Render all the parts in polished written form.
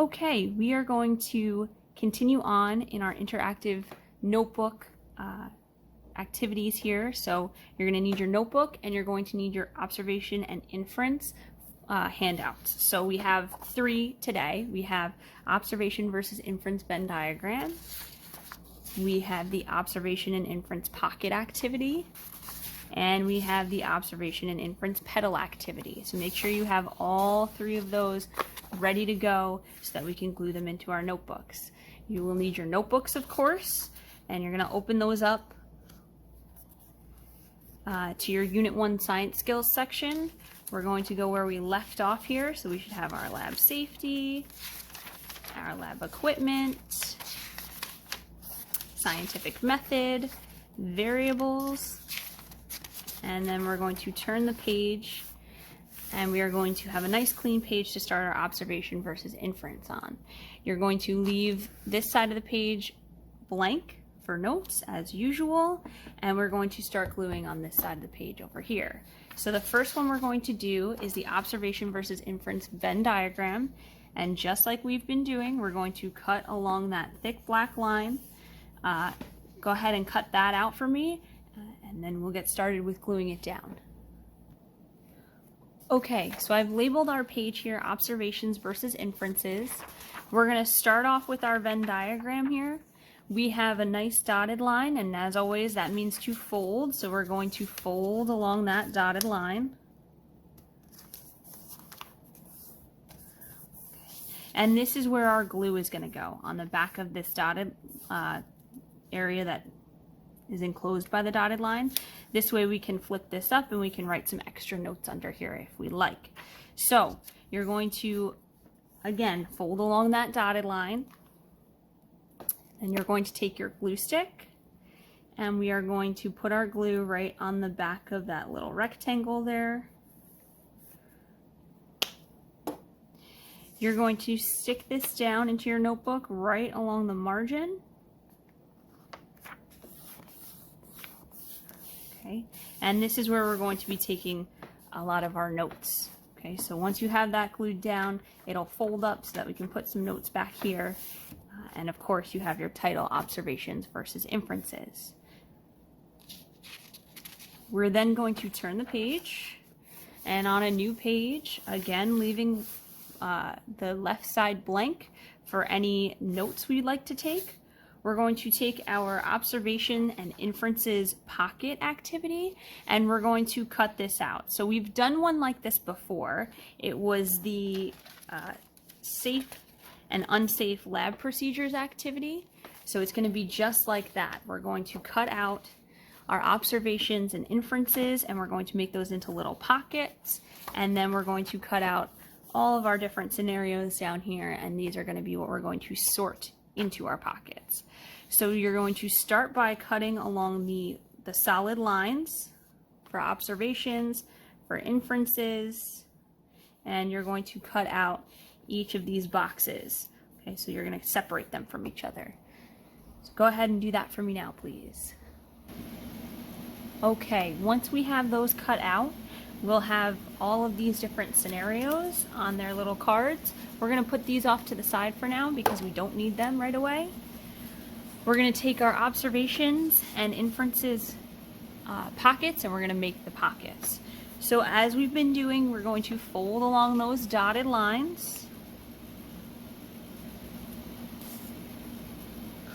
Okay, we are going to continue on in our interactive notebook activities here. So you're going to need your notebook and you're going to need your observation and inference handouts. So we have 3 today. We have observation versus inference Venn diagram. We have the observation and inference pocket activity. And we have the observation and inference pedal activity. So make sure you have all 3 of those ready to go so that we can glue them into our notebooks. You will need your notebooks, of course, and you're going to open those up to your Unit 1 Science Skills section. We're going to go where we left off here, so we should have our lab safety, our lab equipment, scientific method, variables, and then we're going to turn the page and we are going to have a nice clean page to start our observation versus inference on. You're going to leave this side of the page blank for notes as usual, and we're going to start gluing on this side of the page over here. So the first one we're going to do is the observation versus inference Venn diagram, and just like we've been doing, we're going to cut along that thick black line. Go ahead and cut that out for me, and then we'll get started with gluing it down. Okay, so I've labeled our page here, observations versus inferences. We're going to start off with our Venn diagram here. We have a nice dotted line, and as always, that means to fold. So we're going to fold along that dotted line. And this is where our glue is going to go, on the back of this dotted area that is enclosed by the dotted line. This way we can flip this up and we can write some extra notes under here if we like. So you're going to, again, fold along that dotted line, and you're going to take your glue stick and we are going to put our glue right on the back of that little rectangle there. You're going to stick this down into your notebook right along the margin. Okay, and this is where we're going to be taking a lot of our notes. Okay, so once you have that glued down, it'll fold up so that we can put some notes back here. And of course, you have your title, observations versus inferences. We're then going to turn the page, and on a new page, again, leaving the left side blank for any notes we'd like to take. We're going to take our observation and inferences pocket activity, and we're going to cut this out. So we've done one like this before. It was the safe and unsafe lab procedures activity. So it's going to be just like that. We're going to cut out our observations and inferences, and we're going to make those into little pockets, and then we're going to cut out all of our different scenarios down here, and these are going to be what we're going to sort into our pockets. So you're going to start by cutting along the solid lines for observations, for inferences, and you're going to cut out each of these boxes. Okay, so you're going to separate them from each other. So go ahead and do that for me now, please. Okay, once we have those cut out, we'll have all of these different scenarios on their little cards. We're going to put these off to the side for now because we don't need them right away. We're going to take our observations and inferences pockets, and we're going to make the pockets. So as we've been doing, we're going to fold along those dotted lines,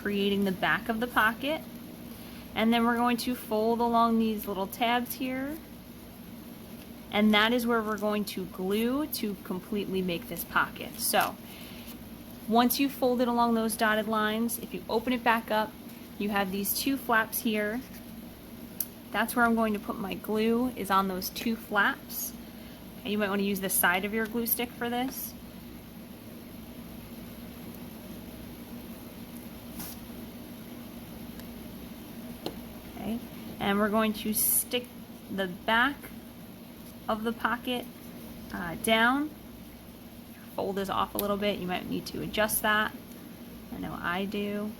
creating the back of the pocket. And then we're going to fold along these little tabs here. And that is where we're going to glue to completely make this pocket. So once you fold it along those dotted lines, if you open it back up, you have these 2 flaps here. That's where I'm going to put my glue, is on those 2 flaps. And you might want to use the side of your glue stick for this. Okay, and we're going to stick the back of the pocket down. Fold this off a little bit. You might need to adjust that. I know I do.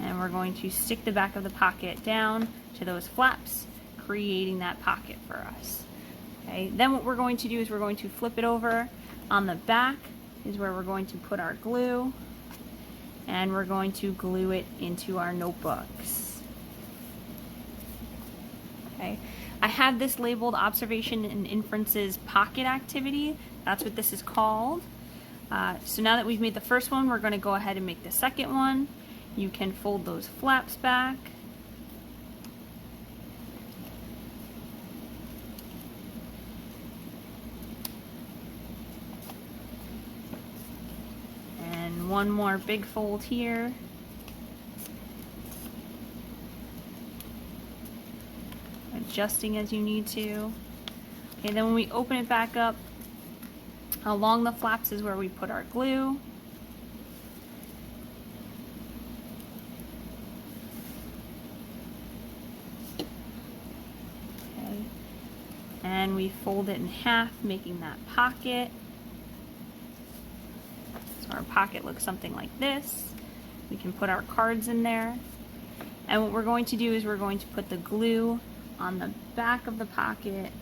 And we're going to stick the back of the pocket down to those flaps, creating that pocket for us. Okay, then what we're going to do is we're going to flip it over on the back is where we're going to put our glue, and we're going to glue it into our notebooks. Okay, I have this labeled Observation and Inferences Pocket Activity. That's what this is called. So now that we've made the first one, we're going to go ahead and make the second one. You can fold those flaps back. And one more big fold here. Adjusting as you need to. Okay, then when we open it back up, along the flaps is where we put our glue. Okay. And we fold it in half, making that pocket. So our pocket looks something like this. We can put our cards in there. And what we're going to do is we're going to put the glue on the back of the pocket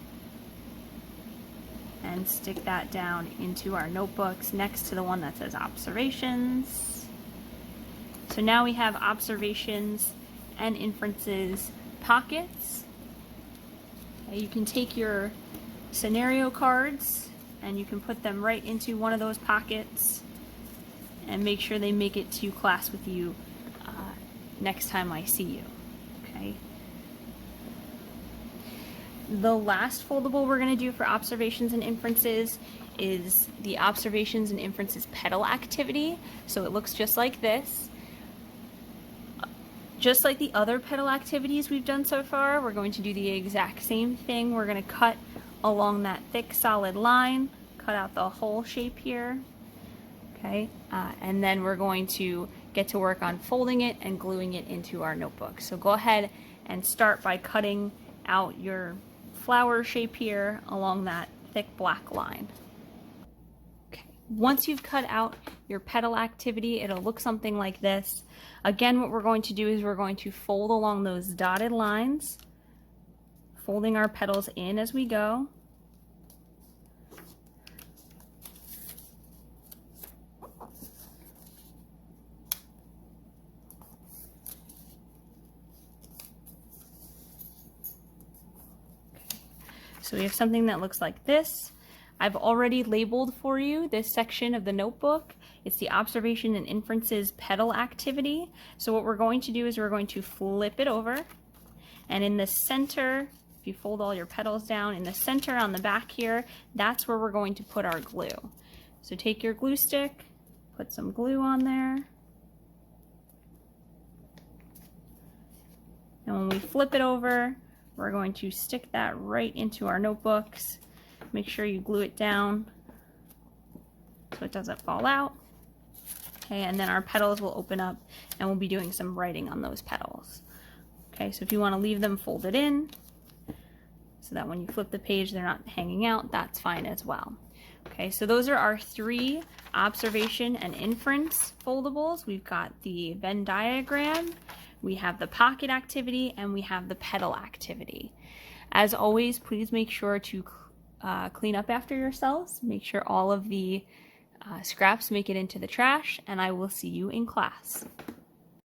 and stick that down into our notebooks next to the one that says Observations. So now we have Observations and Inferences pockets. Okay, you can take your scenario cards and you can put them right into one of those pockets and make sure they make it to class with you next time I see you. Okay. The last foldable we're going to do for Observations and Inferences is the Observations and Inferences petal activity. So it looks just like this. Just like the other petal activities we've done so far, we're going to do the exact same thing. We're going to cut along that thick solid line, cut out the hole shape here. Okay, and then we're going to get to work on folding it and gluing it into our notebook. So go ahead and start by cutting out your flower shape here along that thick black line. Okay. Once you've cut out your petal activity, it'll look something like this. Again, what we're going to do is we're going to fold along those dotted lines, folding our petals in as we go. So we have something that looks like this. I've already labeled for you this section of the notebook. It's the Observation and Inferences petal activity. So what we're going to do is we're going to flip it over. And in the center, if you fold all your petals down, in the center on the back here, that's where we're going to put our glue. So take your glue stick, put some glue on there. And when we flip it over, we're going to stick that right into our notebooks. Make sure you glue it down so it doesn't fall out. Okay, and then our petals will open up and we'll be doing some writing on those petals. Okay, so if you want to leave them folded in so that when you flip the page they're not hanging out, that's fine as well. Okay, so those are our 3 observation and inference foldables. We've got the Venn diagram, we have the pocket activity, and we have the petal activity. As always, please make sure to clean up after yourselves. Make sure all of the scraps make it into the trash, and I will see you in class.